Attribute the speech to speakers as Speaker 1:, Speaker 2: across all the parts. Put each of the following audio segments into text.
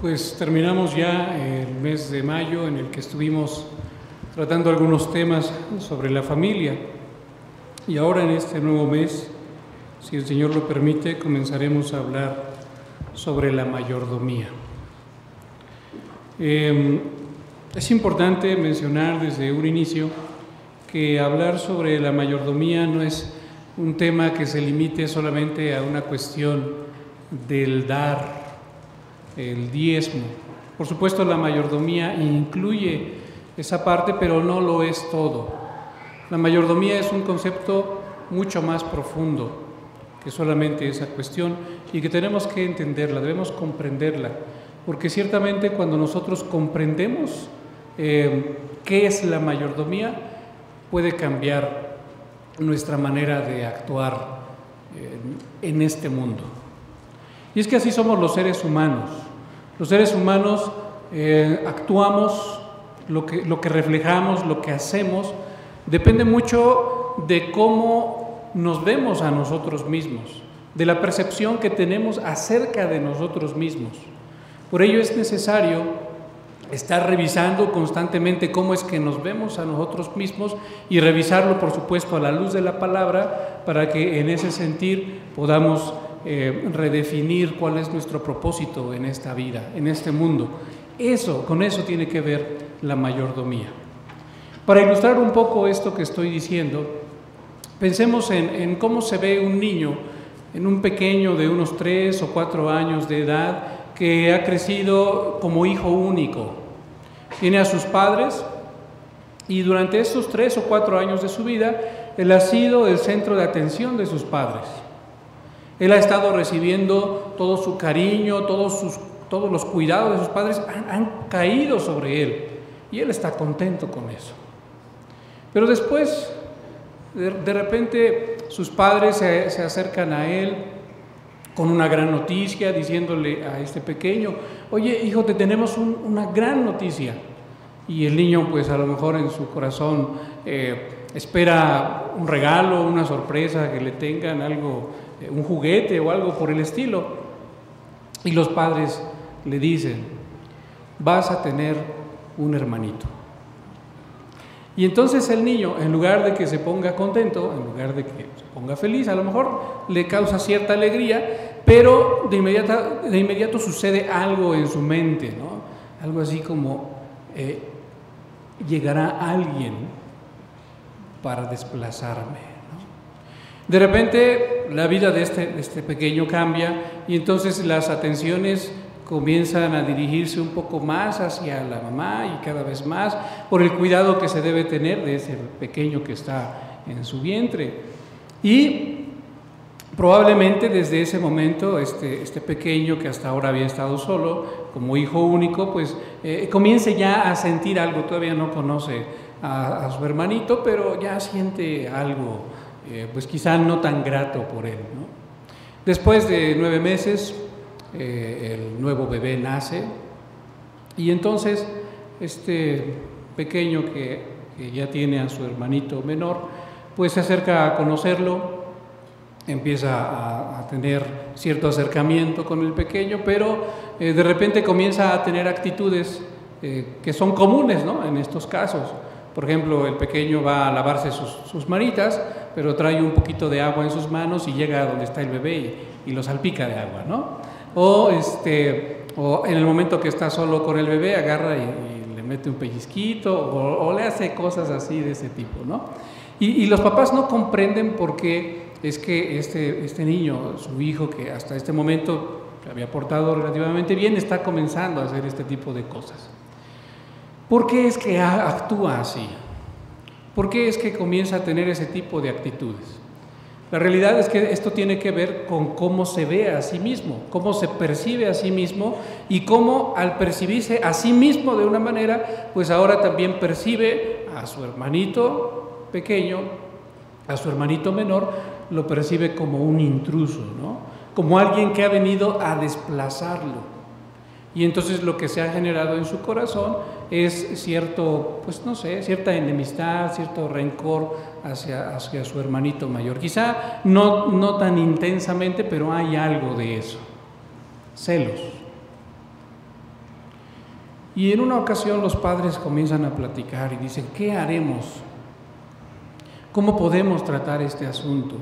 Speaker 1: Pues terminamos ya el mes de mayo en el que estuvimos tratando algunos temas sobre la familia y ahora en este nuevo mes, si el Señor lo permite, comenzaremos a hablar sobre la mayordomía. Es importante mencionar desde un inicio que hablar sobre la mayordomía no es un tema que se limite solamente a una cuestión del dar, el diezmo. Por supuesto, la mayordomía incluye esa parte, pero no lo es todo. La mayordomía es un concepto mucho más profundo que solamente esa cuestión y que tenemos que entenderla, debemos comprenderla, porque ciertamente cuando nosotros comprendemos qué es la mayordomía, puede cambiar nuestra manera de actuar en este mundo. Y es que así somos los seres humanos. Los seres humanos actuamos, lo que reflejamos, lo que hacemos, depende mucho de cómo nos vemos a nosotros mismos, de la percepción que tenemos acerca de nosotros mismos. Por ello es necesario estar revisando constantemente cómo es que nos vemos a nosotros mismos y revisarlo, por supuesto, a la luz de la palabra, para que en ese sentir podamos redefinir cuál es nuestro propósito en esta vida, en este mundo. Con eso tiene que ver la mayordomía. Para ilustrar un poco esto que estoy diciendo, pensemos en cómo se ve un niño, en un pequeño de unos 3 o 4 años de edad que ha crecido como hijo único. Tiene a sus padres y durante estos 3 o 4 años de su vida, él ha sido el centro de atención de sus padres. Él ha estado recibiendo todo su cariño, todos los cuidados de sus padres han caído sobre él y él está contento con eso. Pero después, de repente, sus padres se acercan a él con una gran noticia, diciéndole a este pequeño: oye, hijo, te tenemos una gran noticia. Y el niño, pues a lo mejor en su corazón espera un regalo, una sorpresa, que le tengan algo, un juguete o algo por el estilo. Y los padres le dicen: vas a tener un hermanito. Y entonces el niño, en lugar de que se ponga contento, en lugar de que se ponga feliz, a lo mejor le causa cierta alegría, pero de inmediato sucede algo en su mente, ¿no? Algo así como: llegará alguien para desplazarme, ¿no? De repente la vida de este pequeño cambia y entonces las atenciones comienzan a dirigirse un poco más hacia la mamá y cada vez más por el cuidado que se debe tener de ese pequeño que está en su vientre. Y probablemente desde ese momento este pequeño que hasta ahora había estado solo, como hijo único, pues comience ya a sentir algo. Todavía no conoce a su hermanito, pero ya siente algo, pues quizá no tan grato por él, ¿no? Después de 9 meses, el nuevo bebé nace y entonces este pequeño que ya tiene a su hermanito menor, pues se acerca a conocerlo, empieza a tener cierto acercamiento con el pequeño, pero de repente comienza a tener actitudes que son comunes, ¿no? En estos casos. Por ejemplo, el pequeño va a lavarse sus manitas, pero trae un poquito de agua en sus manos y llega a donde está el bebé y lo salpica de agua, ¿no? O en el momento que está solo con el bebé, agarra y le mete un pellizquito o le hace cosas así de ese tipo, ¿no? Y los papás no comprenden por qué es que este niño, su hijo, que hasta este momento se había portado relativamente bien, está comenzando a hacer este tipo de cosas. ¿Por qué es que actúa así? ¿Por qué es que comienza a tener ese tipo de actitudes? La realidad es que esto tiene que ver con cómo se ve a sí mismo, cómo se percibe a sí mismo y cómo al percibirse a sí mismo de una manera, pues ahora también percibe a su hermanito pequeño, a su hermanito menor, lo percibe como un intruso, ¿no? Como alguien que ha venido a desplazarlo. Y entonces lo que se ha generado en su corazón es cierta enemistad, cierto rencor hacia su hermanito mayor. Quizá no tan intensamente, pero hay algo de eso. Celos. Y en una ocasión los padres comienzan a platicar y dicen, ¿qué haremos? ¿Cómo podemos tratar este asunto?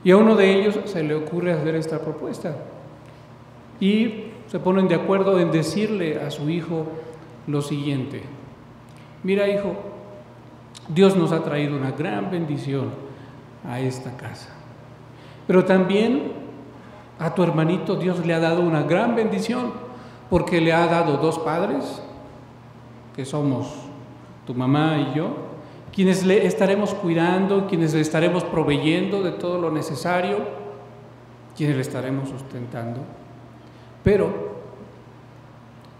Speaker 1: Y a uno de ellos se le ocurre hacer esta propuesta. Y se ponen de acuerdo en decirle a su hijo lo siguiente: mira, hijo, Dios nos ha traído una gran bendición a esta casa, pero también a tu hermanito Dios le ha dado una gran bendición, porque le ha dado 2 padres, que somos tu mamá y yo, quienes le estaremos cuidando, quienes le estaremos proveyendo de todo lo necesario, quienes le estaremos sustentando. Pero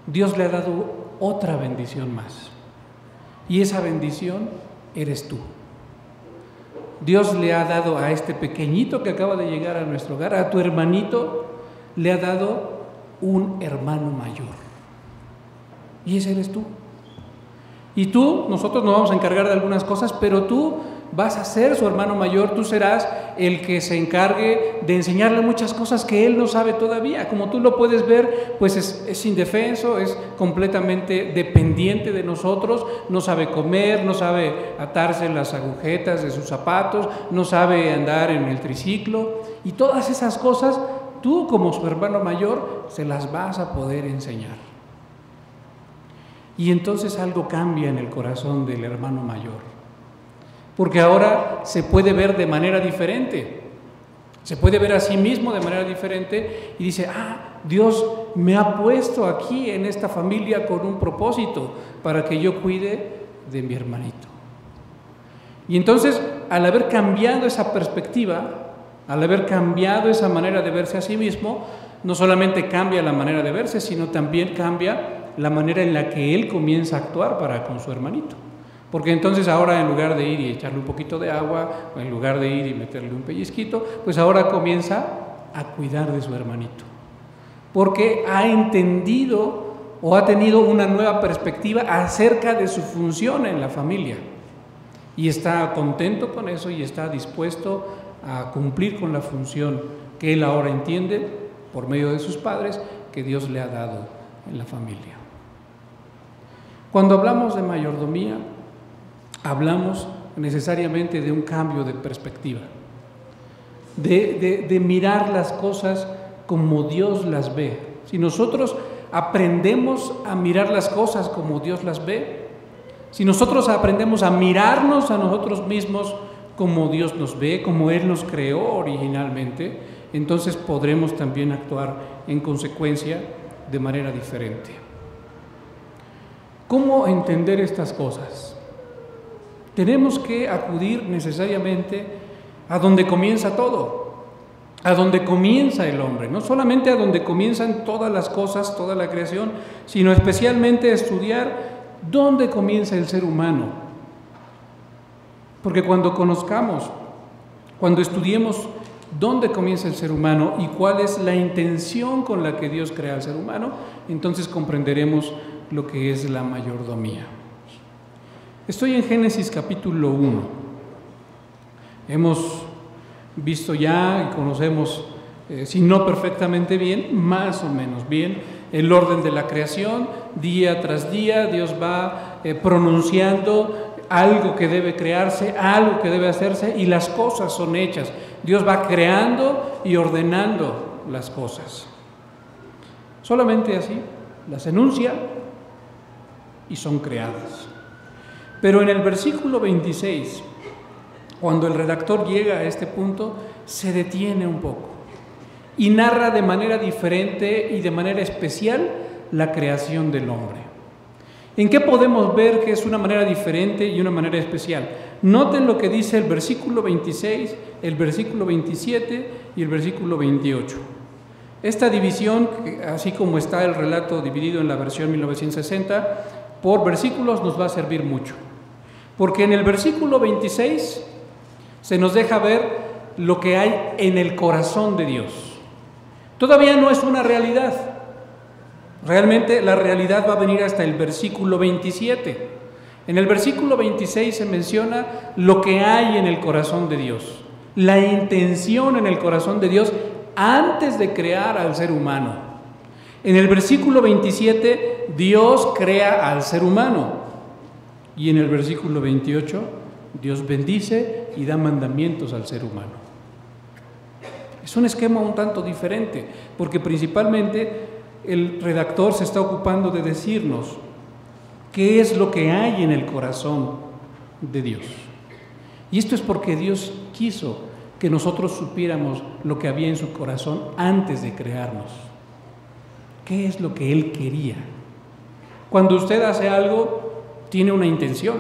Speaker 1: Dios le ha dado otra bendición más, y esa bendición eres tú. Dios le ha dado a este pequeñito que acaba de llegar a nuestro hogar, a tu hermanito, le ha dado un hermano mayor, y ese eres tú. Y tú, nosotros nos vamos a encargar de algunas cosas, pero tú vas a ser su hermano mayor, tú serás el que se encargue de enseñarle muchas cosas que él no sabe todavía. Como tú lo puedes ver, pues es indefenso, es completamente dependiente de nosotros, no sabe comer, no sabe atarse las agujetas de sus zapatos, no sabe andar en el triciclo, y todas esas cosas tú, como su hermano mayor, se las vas a poder enseñar. Y entonces algo cambia en el corazón del hermano mayor, porque ahora se puede ver de manera diferente, se puede ver a sí mismo de manera diferente y dice, Dios me ha puesto aquí en esta familia con un propósito, para que yo cuide de mi hermanito. Y entonces, al haber cambiado esa perspectiva, al haber cambiado esa manera de verse a sí mismo, no solamente cambia la manera de verse, sino también cambia la manera en la que él comienza a actuar para con su hermanito. Porque entonces ahora, en lugar de ir y echarle un poquito de agua, o en lugar de ir y meterle un pellizquito, pues ahora comienza a cuidar de su hermanito, porque ha entendido o ha tenido una nueva perspectiva acerca de su función en la familia, y está contento con eso y está dispuesto a cumplir con la función que él ahora entiende por medio de sus padres que Dios le ha dado en la familia. Cuando hablamos de mayordomía, hablamos necesariamente de un cambio de perspectiva, de mirar las cosas como Dios las ve. Si nosotros aprendemos a mirar las cosas como Dios las ve, si nosotros aprendemos a mirarnos a nosotros mismos como Dios nos ve, como Él nos creó originalmente, entonces podremos también actuar en consecuencia de manera diferente. ¿Cómo entender estas cosas? Tenemos que acudir necesariamente a donde comienza todo, a donde comienza el hombre, no solamente a donde comienzan todas las cosas, toda la creación, sino especialmente a estudiar dónde comienza el ser humano. Porque cuando conozcamos, cuando estudiemos dónde comienza el ser humano y cuál es la intención con la que Dios crea al ser humano, entonces comprenderemos lo que es la mayordomía. Estoy en Génesis capítulo 1. Hemos visto ya y conocemos, si no perfectamente bien, más o menos bien, el orden de la creación. Día tras día Dios va pronunciando algo que debe crearse, algo que debe hacerse, y las cosas son hechas. Dios va creando y ordenando las cosas. Solamente así las enuncia y son creadas. Pero en el versículo 26, cuando el redactor llega a este punto, se detiene un poco y narra de manera diferente y de manera especial la creación del hombre. ¿En qué podemos ver que es una manera diferente y una manera especial? Noten lo que dice el versículo 26, el versículo 27 y el versículo 28. Esta división, así como está el relato dividido en la versión 1960, por versículos nos va a servir mucho. Porque en el versículo 26 se nos deja ver lo que hay en el corazón de Dios. Todavía no es una realidad. Realmente la realidad va a venir hasta el versículo 27. En el versículo 26 se menciona lo que hay en el corazón de Dios, la intención en el corazón de Dios antes de crear al ser humano. En el versículo 27, Dios crea al ser humano. Y en el versículo 28, Dios bendice y da mandamientos al ser humano. Es un esquema un tanto diferente, porque principalmente el redactor se está ocupando de decirnos qué es lo que hay en el corazón de Dios. Y esto es porque Dios quiso que nosotros supiéramos lo que había en su corazón antes de crearnos. ¿Qué es lo que Él quería? Cuando usted hace algo, tiene una intención,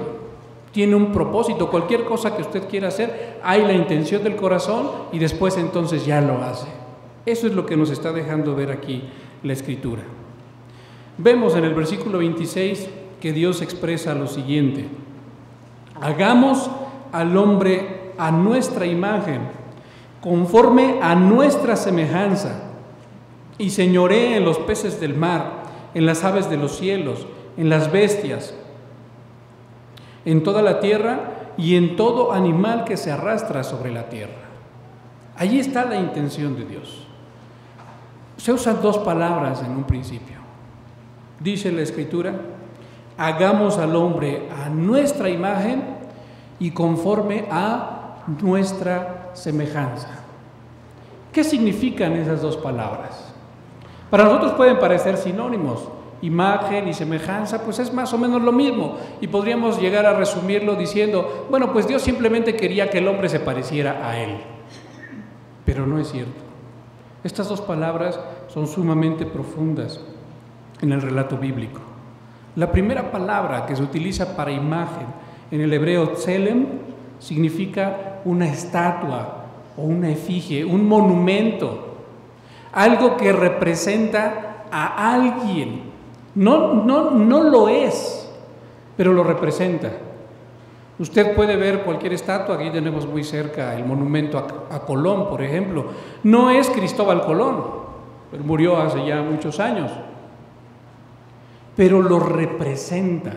Speaker 1: tiene un propósito. Cualquier cosa que usted quiera hacer, hay la intención del corazón y después entonces ya lo hace. Eso es lo que nos está dejando ver aquí la Escritura. Vemos en el versículo 26 que Dios expresa lo siguiente: hagamos al hombre a nuestra imagen, conforme a nuestra semejanza, y señoree en los peces del mar, en las aves de los cielos, en las bestias, en toda la tierra y en todo animal que se arrastra sobre la tierra. Allí está la intención de Dios. Se usan dos palabras en un principio. Dice la Escritura: hagamos al hombre a nuestra imagen y conforme a nuestra semejanza. ¿Qué significan esas dos palabras? Para nosotros pueden parecer sinónimos. Imagen y semejanza, pues es más o menos lo mismo. Y podríamos llegar a resumirlo diciendo, bueno, pues Dios simplemente quería que el hombre se pareciera a Él. Pero no es cierto. Estas dos palabras son sumamente profundas en el relato bíblico. La primera palabra que se utiliza para imagen en el hebreo tselem significa una estatua o una efigie, un monumento, algo que representa a alguien. No lo es, pero lo representa. Usted puede ver cualquier estatua. Aquí tenemos muy cerca el monumento a Colón, por ejemplo. No es Cristóbal Colón, él murió hace ya muchos años, pero lo representa.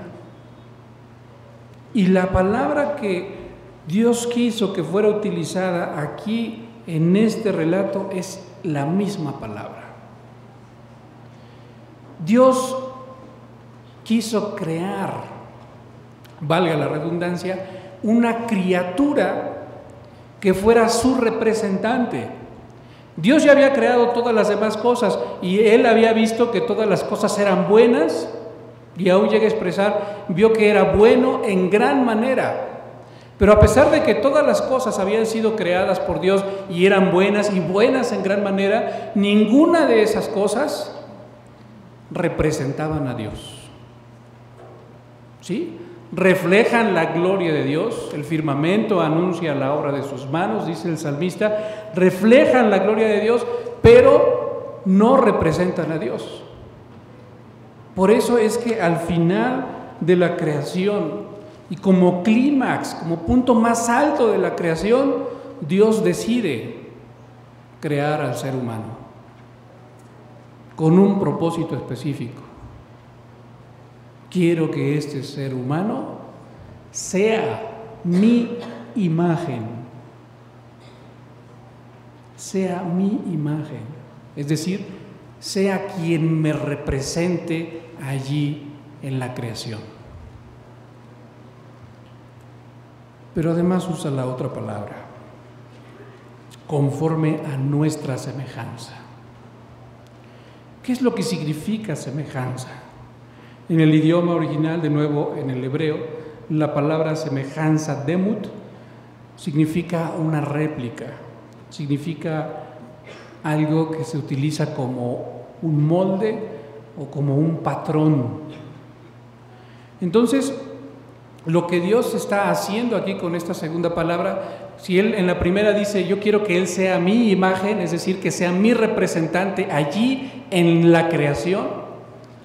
Speaker 1: Y la palabra que Dios quiso que fuera utilizada aquí en este relato es la misma palabra. Dios quiso crear, valga la redundancia, una criatura que fuera su representante. Dios ya había creado todas las demás cosas y Él había visto que todas las cosas eran buenas, y aún llega a expresar, vio que era bueno en gran manera. Pero a pesar de que todas las cosas habían sido creadas por Dios y eran buenas y buenas en gran manera, ninguna de esas cosas representaban a Dios. ¿Sí? Reflejan la gloria de Dios. El firmamento anuncia la obra de sus manos, dice el salmista. Reflejan la gloria de Dios, pero no representan a Dios. Por eso es que al final de la creación y como clímax, como punto más alto de la creación, Dios decide crear al ser humano con un propósito específico. Quiero que este ser humano sea mi imagen. Sea mi imagen. Es decir, sea quien me represente allí en la creación. Pero además usa la otra palabra, conforme a nuestra semejanza. ¿Qué es lo que significa semejanza? En el idioma original, de nuevo en el hebreo, la palabra semejanza, demut, significa una réplica, significa algo que se utiliza como un molde o como un patrón. Entonces, lo que Dios está haciendo aquí con esta segunda palabra, si Él en la primera dice, yo quiero que Él sea mi imagen, es decir, que sea mi representante allí en la creación,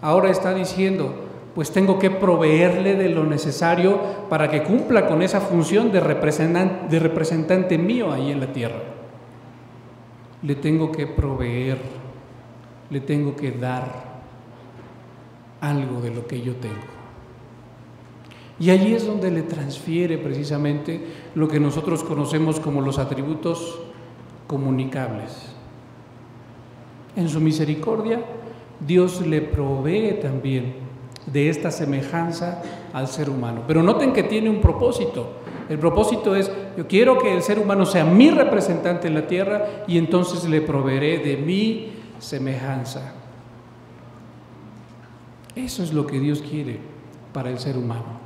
Speaker 1: ahora está diciendo, pues tengo que proveerle de lo necesario para que cumpla con esa función de representante mío ahí en la tierra. Le tengo que proveer, le tengo que dar algo de lo que yo tengo. Y allí es donde le transfiere precisamente lo que nosotros conocemos como los atributos comunicables. En su misericordia Dios le provee también de esta semejanza al ser humano. Pero noten que tiene un propósito. El propósito es, yo quiero que el ser humano sea mi representante en la tierra y entonces le proveeré de mi semejanza. Eso es lo que Dios quiere para el ser humano,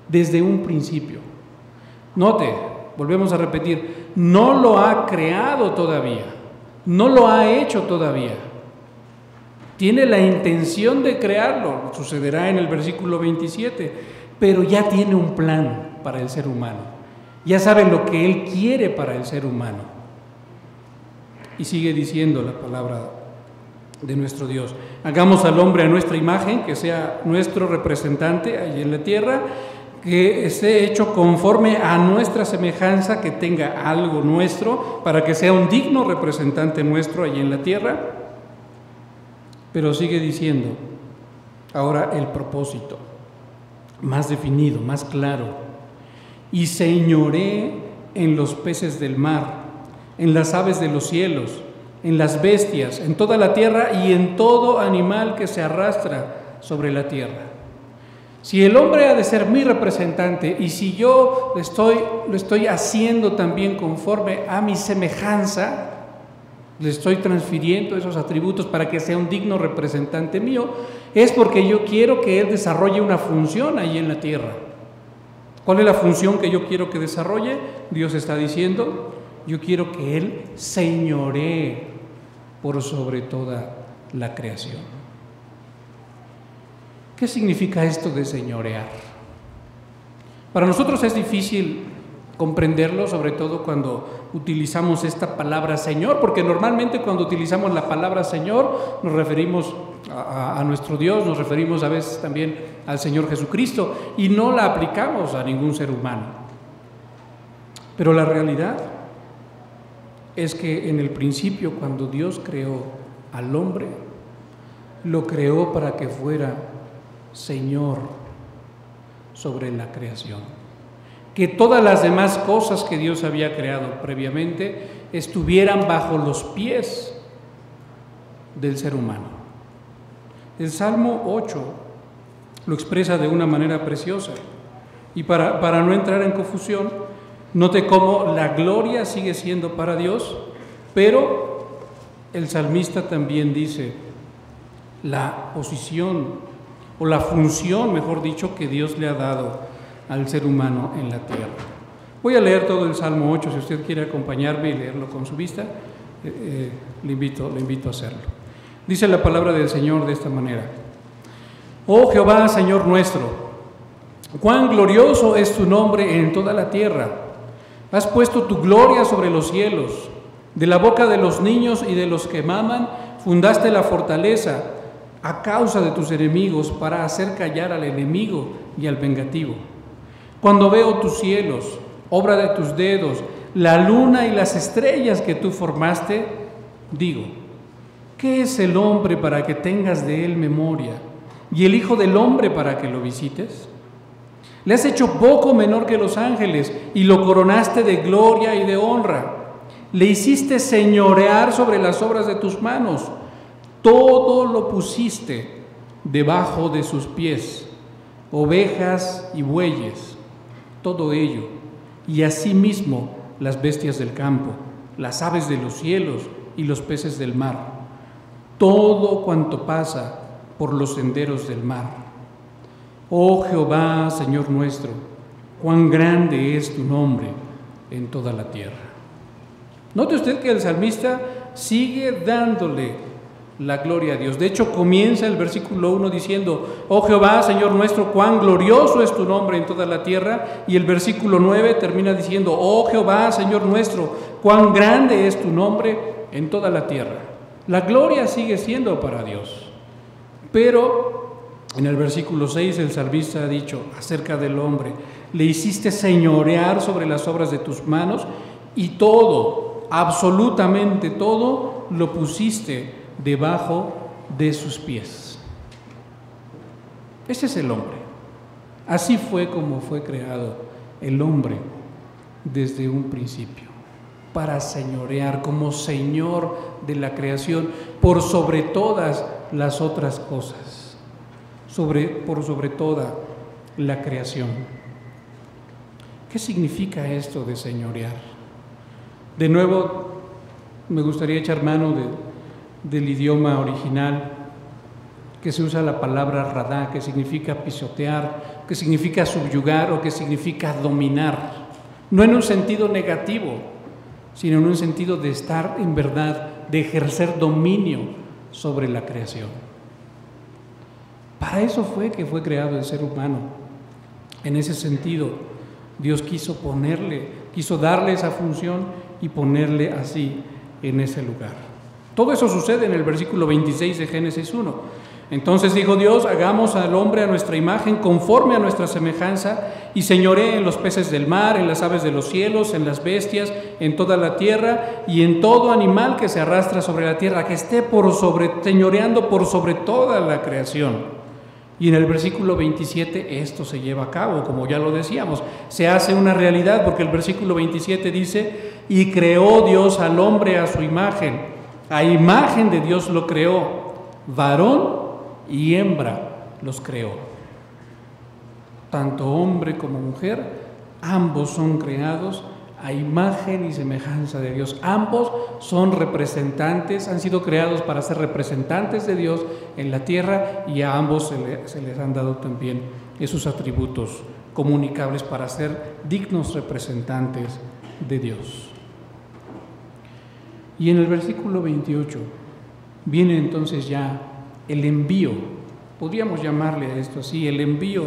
Speaker 1: desde un principio. Note, volvemos a repetir, no lo ha creado todavía, no lo ha hecho todavía. Tiene la intención de crearlo, sucederá en el versículo 27, pero ya tiene un plan para el ser humano. Ya sabe lo que Él quiere para el ser humano. Y sigue diciendo la palabra de nuestro Dios: hagamos al hombre a nuestra imagen, que sea nuestro representante allí en la tierra, que esté hecho conforme a nuestra semejanza, que tenga algo nuestro, para que sea un digno representante nuestro allí en la tierra. Pero sigue diciendo ahora el propósito, más definido, más claro: y señoré en los peces del mar, en las aves de los cielos, en las bestias, en toda la tierra y en todo animal que se arrastra sobre la tierra. Si el hombre ha de ser mi representante y si yo lo estoy haciendo también conforme a mi semejanza, le estoy transfiriendo esos atributos para que sea un digno representante mío, es porque yo quiero que él desarrolle una función ahí en la tierra. ¿Cuál es la función que yo quiero que desarrolle? Dios está diciendo: yo quiero que él señoree por sobre toda la creación. ¿Qué significa esto de señorear? Para nosotros es difícil comprenderlo, sobre todo cuando utilizamos esta palabra Señor, porque normalmente cuando utilizamos la palabra Señor nos referimos a nuestro Dios, nos referimos a veces también al Señor Jesucristo y no la aplicamos a ningún ser humano. Pero la realidad es que en el principio, cuando Dios creó al hombre, lo creó para que fuera Señor sobre la creación. Que todas las demás cosas que Dios había creado previamente estuvieran bajo los pies del ser humano. El Salmo 8 lo expresa de una manera preciosa. Y para no entrar en confusión, note cómo la gloria sigue siendo para Dios, pero el salmista también dice la posición o la función, mejor dicho, que Dios le ha dado al ser humano en la tierra. Voy a leer todo el Salmo 8, si usted quiere acompañarme y leerlo con su vista, le invito a hacerlo. Dice la palabra del Señor de esta manera: Oh Jehová, Señor nuestro, cuán glorioso es tu nombre en toda la tierra. Has puesto tu gloria sobre los cielos. De la boca de los niños y de los que maman fundaste la fortaleza a causa de tus enemigos, para hacer callar al enemigo y al vengativo. Cuando veo tus cielos, obra de tus dedos, la luna y las estrellas que tú formaste, digo: ¿qué es el hombre para que tengas de él memoria? ¿Y el hijo del hombre para que lo visites? Le has hecho poco menor que los ángeles y lo coronaste de gloria y de honra. Le hiciste señorear sobre las obras de tus manos. Todo lo pusiste debajo de sus pies, ovejas y bueyes, todo ello, y asimismo las bestias del campo, las aves de los cielos y los peces del mar, todo cuanto pasa por los senderos del mar. Oh Jehová, Señor nuestro, cuán grande es tu nombre en toda la tierra. Note usted que el salmista sigue dándole la gloria a Dios. De hecho, comienza el versículo 1 diciendo: Oh Jehová, Señor nuestro, cuán glorioso es tu nombre en toda la tierra. Y el versículo 9 termina diciendo: Oh Jehová, Señor nuestro, cuán grande es tu nombre en toda la tierra. La gloria sigue siendo para Dios. Pero en el versículo 6 el salmista ha dicho acerca del hombre: le hiciste señorear sobre las obras de tus manos, y todo, absolutamente todo, lo pusiste debajo de sus pies. Ese es el hombre. Así fue como fue creado el hombre desde un principio, para señorear, como señor de la creación. por sobre todas las otras cosas, por sobre toda la creación. ¿Qué significa esto de señorear? De nuevo, me gustaría echar mano del idioma original, que se usa la palabra radá, que significa pisotear, que significa subyugar o que significa dominar. No en un sentido negativo, sino en un sentido de estar en verdad, de ejercer dominio sobre la creación. Para eso fue que fue creado el ser humano. En ese sentido, Dios quiso darle esa función y ponerle así en ese lugar. Todo eso sucede en el versículo 26 de Génesis 1. Entonces dijo Dios: hagamos al hombre a nuestra imagen, conforme a nuestra semejanza, y señoree en los peces del mar, en las aves de los cielos, en las bestias, en toda la tierra, y en todo animal que se arrastra sobre la tierra, que esté señoreando por sobre toda la creación. Y en el versículo 27 esto se lleva a cabo, como ya lo decíamos, se hace una realidad, porque el versículo 27 dice: y creó Dios al hombre a su imagen, a imagen de Dios lo creó, varón y hembra los creó. Tanto hombre como mujer, ambos son creados a imagen y semejanza de Dios. Ambos son representantes, han sido creados para ser representantes de Dios en la tierra, y a ambos se les han dado también esos atributos comunicables para ser dignos representantes de Dios. Y en el versículo 28 viene entonces ya el envío, podríamos llamarle a esto así, el envío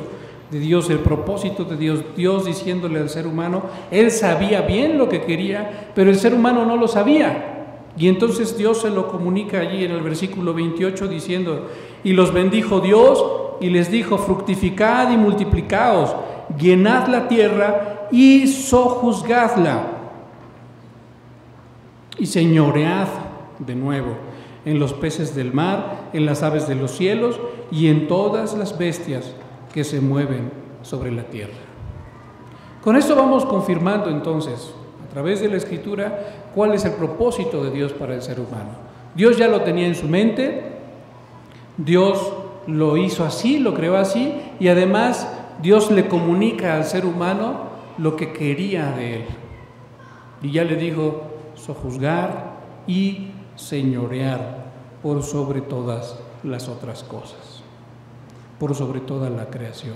Speaker 1: de Dios, el propósito de Dios, Dios diciéndole al ser humano. Él sabía bien lo que quería, pero el ser humano no lo sabía. Y entonces Dios se lo comunica allí en el versículo 28 diciendo: y los bendijo Dios y les dijo: fructificad y multiplicaos, llenad la tierra y sojuzgadla, y señoread de nuevo en los peces del mar, en las aves de los cielos y en todas las bestias que se mueven sobre la tierra. Con esto vamos confirmando entonces, a través de la Escritura, cuál es el propósito de Dios para el ser humano. Dios ya lo tenía en su mente, Dios lo hizo así, lo creó así, y además Dios le comunica al ser humano lo que quería de él. Y ya le dijo: sojuzgar y señorear por sobre todas las otras cosas, por sobre toda la creación.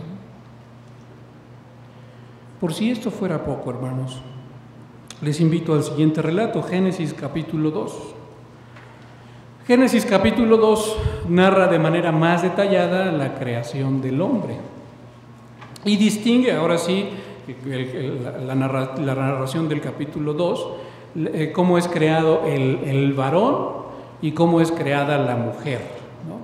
Speaker 1: Por si esto fuera poco, hermanos, les invito al siguiente relato, Génesis capítulo 2. Génesis capítulo 2 narra de manera más detallada la creación del hombre y distingue, ahora sí, la narración del capítulo 2, cómo es creado el varón y cómo es creada la mujer, ¿no?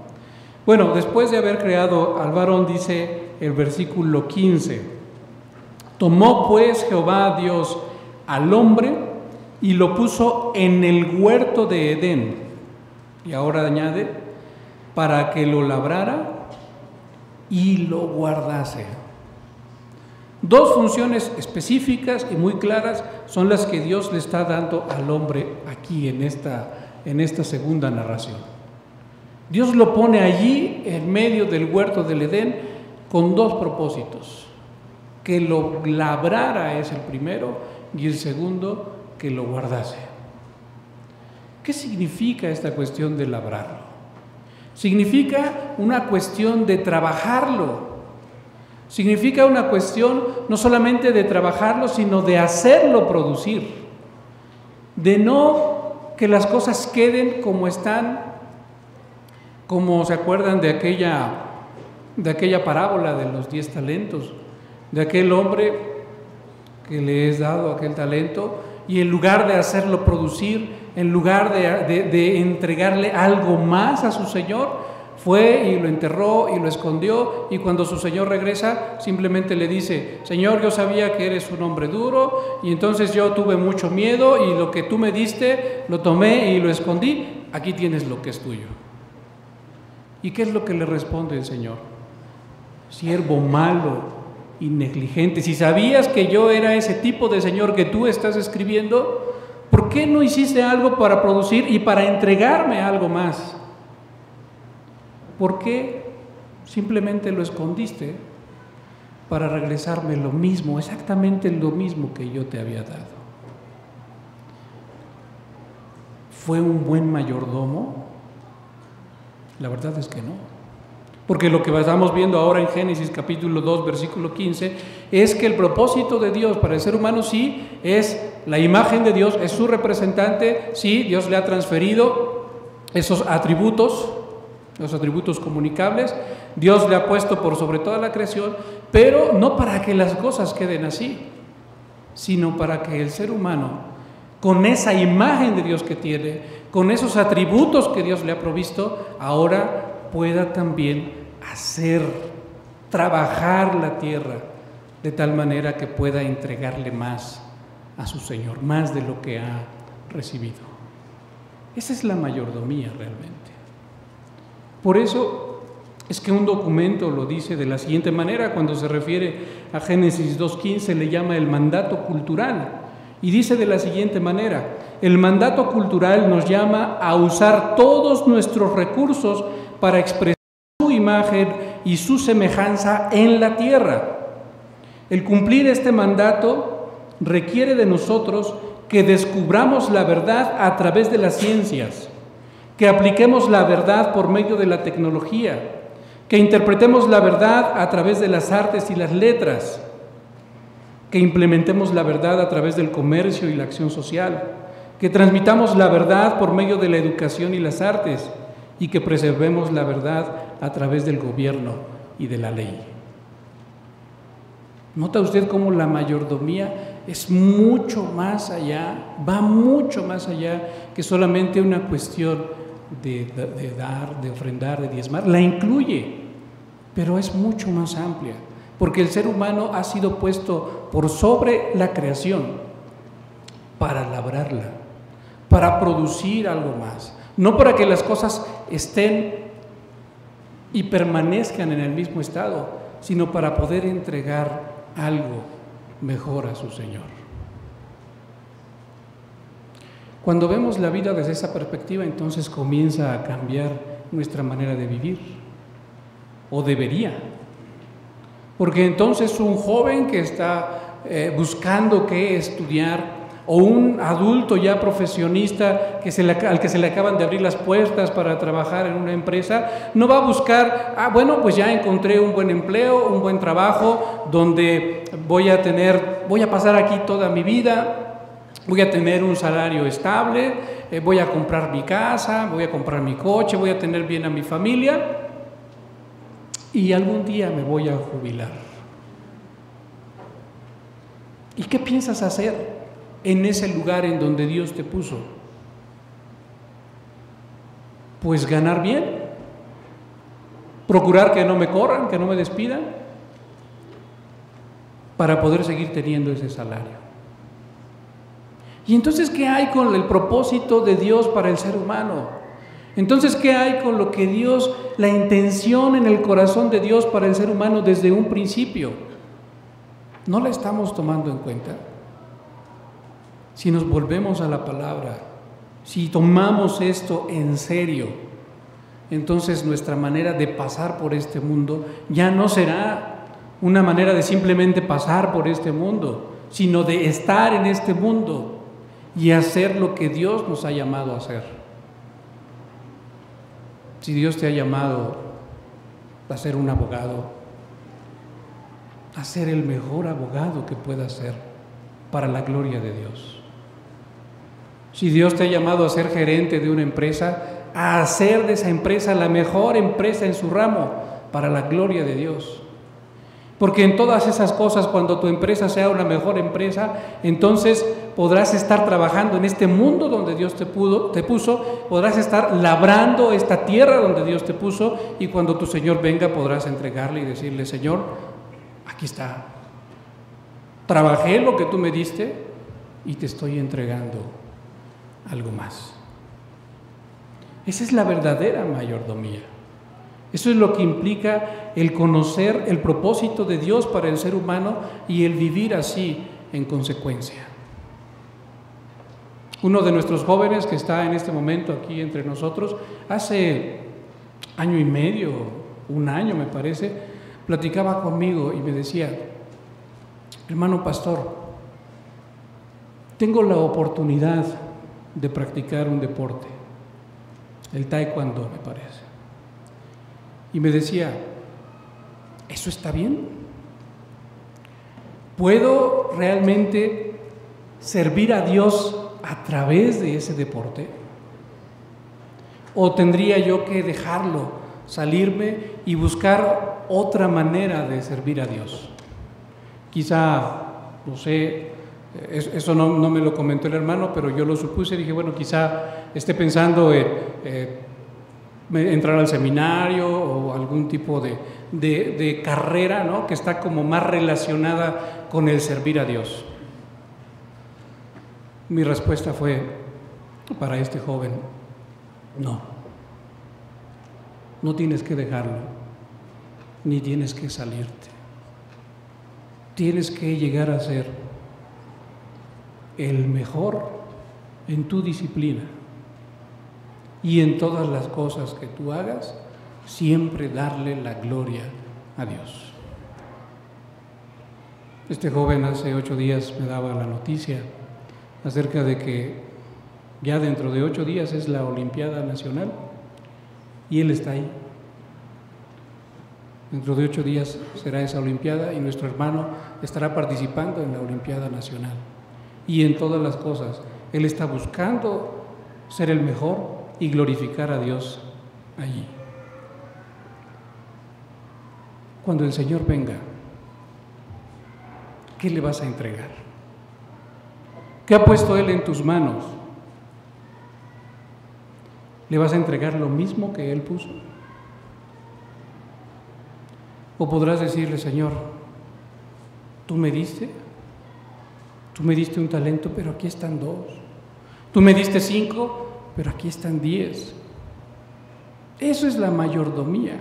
Speaker 1: Bueno, después de haber creado al varón, dice el versículo 15: tomó pues Jehová Dios al hombre y lo puso en el huerto de Edén, y ahora añade, para que lo labrara y lo guardase. Dos funciones específicas y muy claras son las que Dios le está dando al hombre aquí en esta segunda narración. Dios lo pone allí en medio del huerto del Edén con dos propósitos: que lo labrara es el primero, y el segundo, que lo guardase. ¿Qué significa esta cuestión de labrarlo? Significa una cuestión de trabajarlo. Significa una cuestión no solamente de trabajarlo, sino de hacerlo producir. De no que las cosas queden como están, como se acuerdan de aquella parábola de los 10 talentos, de aquel hombre que le es dado aquel talento, y en lugar de hacerlo producir, en lugar de entregarle algo más a su señor, fue y lo enterró y lo escondió, y cuando su señor regresa simplemente le dice: Señor, yo sabía que eres un hombre duro, y entonces yo tuve mucho miedo, y lo que tú me diste lo tomé y lo escondí, aquí tienes lo que es tuyo. ¿Y qué es lo que le responde el Señor? Siervo malo y negligente, si sabías que yo era ese tipo de señor que tú estás escribiendo, ¿Por qué no hiciste algo para producir y para entregarme algo más? ¿Por qué simplemente lo escondiste para regresarme lo mismo, exactamente lo mismo que yo te había dado? ¿Fue un buen mayordomo? La verdad es que no. Porque lo que estamos viendo ahora en Génesis capítulo 2, versículo 15, es que el propósito de Dios para el ser humano sí es la imagen de Dios, es su representante, sí, Dios le ha transferido esos atributos, los atributos comunicables, Dios le ha puesto por sobre toda la creación, pero no para que las cosas queden así, sino para que el ser humano, con esa imagen de Dios que tiene, con esos atributos que Dios le ha provisto, ahora pueda también trabajar la tierra de tal manera que pueda entregarle más a su Señor, más de lo que ha recibido. Esa es la mayordomía realmente. Por eso es que un documento lo dice de la siguiente manera, cuando se refiere a Génesis 2:15, le llama el mandato cultural. Y dice de la siguiente manera: el mandato cultural nos llama a usar todos nuestros recursos para expresar su imagen y su semejanza en la tierra. El cumplir este mandato requiere de nosotros que descubramos la verdad a través de las ciencias, que apliquemos la verdad por medio de la tecnología, que interpretemos la verdad a través de las artes y las letras, que implementemos la verdad a través del comercio y la acción social, que transmitamos la verdad por medio de la educación y las artes, y que preservemos la verdad a través del gobierno y de la ley. ¿Nota usted cómo la mayordomía es mucho más allá, va mucho más allá que solamente una cuestión de dar, de ofrendar, de diezmar? La incluye, pero es mucho más amplia, porque el ser humano ha sido puesto por sobre la creación para labrarla, para producir algo más, no para que las cosas estén y permanezcan en el mismo estado, sino para poder entregar algo mejor a su Señor. Cuando vemos la vida desde esa perspectiva, entonces comienza a cambiar nuestra manera de vivir, o debería. Porque entonces un joven que está buscando qué estudiar, o un adulto ya profesionista al que se le acaban de abrir las puertas para trabajar en una empresa, no va a buscar, pues ya encontré un buen empleo, un buen trabajo, donde voy a pasar aquí toda mi vida, voy a tener un salario estable, voy a comprar mi casa, voy a comprar mi coche, voy a tener bien a mi familia, y algún día me voy a jubilar. ¿Y qué piensas hacer en ese lugar en donde Dios te puso? Pues ganar bien, procurar que no me corran, que no me despidan, para poder seguir teniendo ese salario. Y entonces, ¿qué hay con el propósito de Dios para el ser humano? Entonces, ¿qué hay con lo que Dios, la intención en el corazón de Dios para el ser humano desde un principio? ¿No la estamos tomando en cuenta? Si nos volvemos a la palabra, si tomamos esto en serio, entonces nuestra manera de pasar por este mundo ya no será una manera de simplemente pasar por este mundo, sino de estar en este mundo y hacer lo que Dios nos ha llamado a hacer. Si Dios te ha llamado a ser un abogado, a ser el mejor abogado que puedas ser para la gloria de Dios. Si Dios te ha llamado a ser gerente de una empresa, a hacer de esa empresa la mejor empresa en su ramo para la gloria de Dios. Porque en todas esas cosas, cuando tu empresa sea una mejor empresa, entonces podrás estar trabajando en este mundo donde Dios te puso, podrás estar labrando esta tierra donde Dios te puso, y cuando tu Señor venga podrás entregarle y decirle: Señor, aquí está, trabajé lo que tú me diste y te estoy entregando algo más. Esa es la verdadera mayordomía. Eso es lo que implica el conocer el propósito de Dios para el ser humano y el vivir así en consecuencia. Uno de nuestros jóvenes que está en este momento aquí entre nosotros, hace año y medio, un año me parece, platicaba conmigo y me decía: hermano pastor, tengo la oportunidad de practicar un deporte, el taekwondo me parece. Y me decía: ¿eso está bien? ¿Puedo realmente servir a Dios a través de ese deporte? ¿O tendría yo que dejarlo, salirme y buscar otra manera de servir a Dios? Quizá, no sé, eso no me lo comentó el hermano, pero yo lo supuse y dije, bueno, quizá esté pensando en entrar al seminario o algún tipo de carrera, ¿no?, que está como más relacionada con el servir a Dios. Mi respuesta fue para este joven: no tienes que dejarlo, ni tienes que salirte. Tienes que llegar a ser el mejor en tu disciplina, y en todas las cosas que tú hagas, siempre darle la gloria a Dios. Este joven hace 8 días me daba la noticia acerca de que ya dentro de 8 días es la Olimpiada Nacional y él está ahí. Dentro de 8 días será esa Olimpiada y nuestro hermano estará participando en la Olimpiada Nacional. Y en todas las cosas, él está buscando ser el mejor y glorificar a Dios allí. Cuando el Señor venga, ¿qué le vas a entregar? ¿Qué ha puesto Él en tus manos? ¿Le vas a entregar lo mismo que Él puso? ¿O podrás decirle: Señor, tú me diste un talento, pero aquí están 2. Tú me diste 5, pero aquí están 10. Eso es la mayordomía,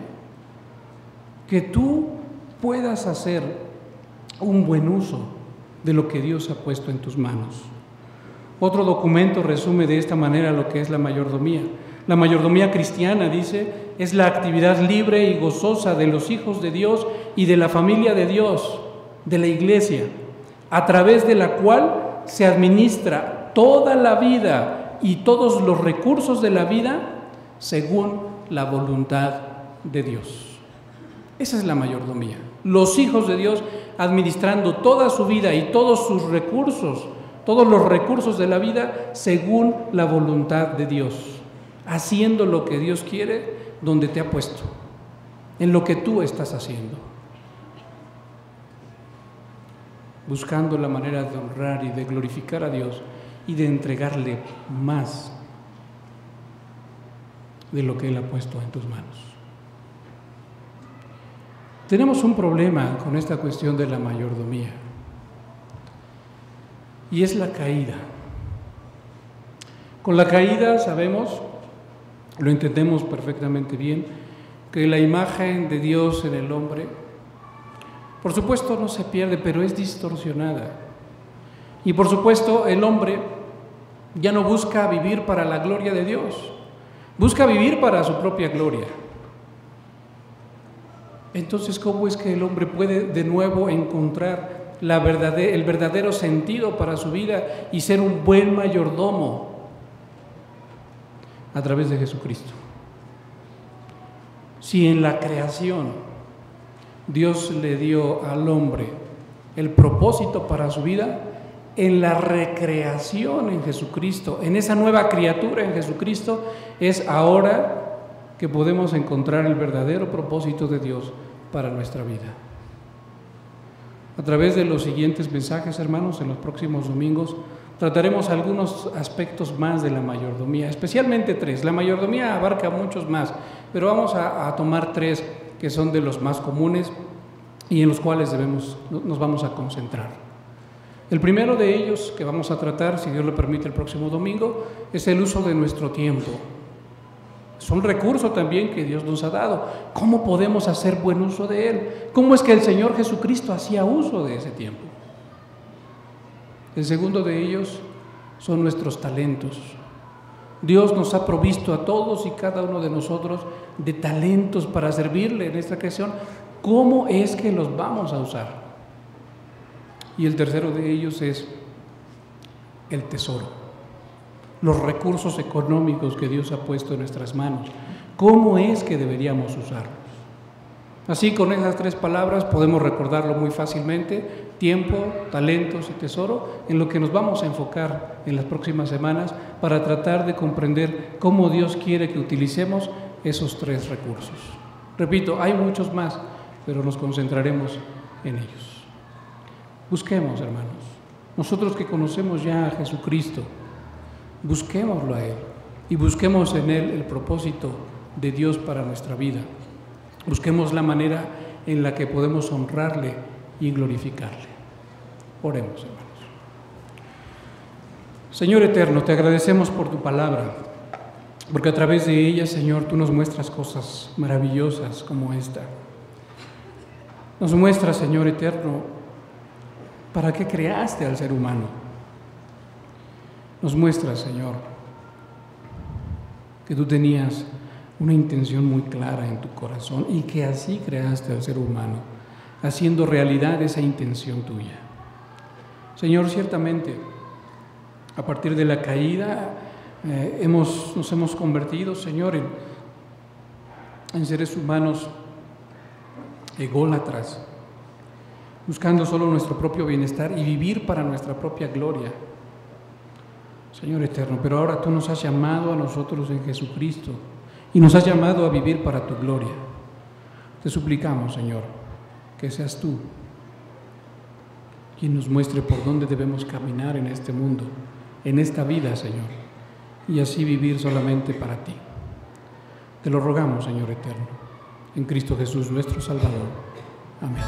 Speaker 1: que tú puedas hacer un buen uso de lo que Dios ha puesto en tus manos. Otro documento resume de esta manera lo que es la mayordomía. La mayordomía cristiana, dice, es la actividad libre y gozosa de los hijos de Dios y de la familia de Dios, de la iglesia, a través de la cual se administra toda la vida y todos los recursos de la vida según la voluntad de Dios. Esa es la mayordomía. Los hijos de Dios administrando toda su vida y todos sus recursos, todos los recursos de la vida según la voluntad de Dios, haciendo lo que Dios quiere donde te ha puesto, en lo que tú estás haciendo, buscando la manera de honrar y de glorificar a Dios y de entregarle más de lo que Él ha puesto en tus manos. Tenemos un problema con esta cuestión de la mayordomía, y es la caída. Con la caída sabemos, lo entendemos perfectamente bien, que la imagen de Dios en el hombre, por supuesto, no se pierde, pero es distorsionada. Y por supuesto, el hombre ya no busca vivir para la gloria de Dios, busca vivir para su propia gloria. Entonces, ¿cómo es que el hombre puede de nuevo encontrar el verdadero sentido para su vida y ser un buen mayordomo? A través de Jesucristo. Si en la creación Dios le dio al hombre el propósito para su vida, en la recreación en Jesucristo, en esa nueva criatura en Jesucristo, es ahora que podemos encontrar el verdadero propósito de Dios para nuestra vida. A través de los siguientes mensajes, hermanos, en los próximos domingos, trataremos algunos aspectos más de la mayordomía, especialmente 3. La mayordomía abarca muchos más, pero vamos a tomar 3 que son de los más comunes y en los cuales nos vamos a concentrar. El primero de ellos que vamos a tratar, si Dios lo permite, el próximo domingo, es el uso de nuestro tiempo. Es un recurso también que Dios nos ha dado. ¿Cómo podemos hacer buen uso de él? ¿Cómo es que el Señor Jesucristo hacía uso de ese tiempo? El segundo de ellos son nuestros talentos. Dios nos ha provisto a todos y cada uno de nosotros de talentos para servirle en esta creación. ¿Cómo es que los vamos a usar? Y el tercero de ellos es el tesoro, los recursos económicos que Dios ha puesto en nuestras manos. ¿Cómo es que deberíamos usarlos? Así, con esas tres palabras podemos recordarlo muy fácilmente: tiempo, talentos y tesoro, en lo que nos vamos a enfocar en las próximas semanas para tratar de comprender cómo Dios quiere que utilicemos esos tres recursos. Repito, hay muchos más, pero nos concentraremos en ellos. Busquemos, hermanos, nosotros que conocemos ya a Jesucristo, busquémoslo a Él y busquemos en Él el propósito de Dios para nuestra vida. Busquemos la manera en la que podemos honrarle y glorificarle. Oremos, hermanos. Señor eterno, te agradecemos por tu palabra, porque a través de ella, Señor, tú nos muestras cosas maravillosas como esta. Nos muestras, Señor eterno, para qué creaste al ser humano. Nos muestras, Señor, que tú tenías una intención muy clara en tu corazón y que así creaste al ser humano, haciendo realidad esa intención tuya. Señor, ciertamente, a partir de la caída nos hemos convertido, Señor, en seres humanos ególatras, buscando solo nuestro propio bienestar y vivir para nuestra propia gloria. Señor eterno, pero ahora tú nos has llamado a nosotros en Jesucristo y nos has llamado a vivir para tu gloria. Te suplicamos, Señor, que seas tú quien nos muestre por dónde debemos caminar en este mundo, en esta vida, Señor, y así vivir solamente para ti. Te lo rogamos, Señor eterno, en Cristo Jesús, nuestro Salvador. Amén.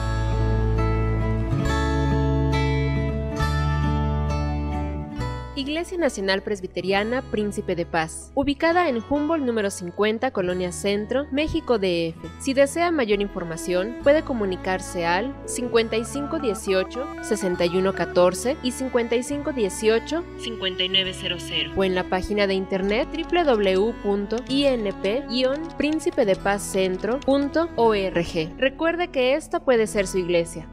Speaker 2: Iglesia Nacional Presbiteriana Príncipe de Paz, ubicada en Humboldt número 50, Colonia Centro, México DF. Si desea mayor información, puede comunicarse al 5518-6114 y 5518-5900 o en la página de internet www.inp-príncipedepazcentro.org. Recuerde que esta puede ser su iglesia.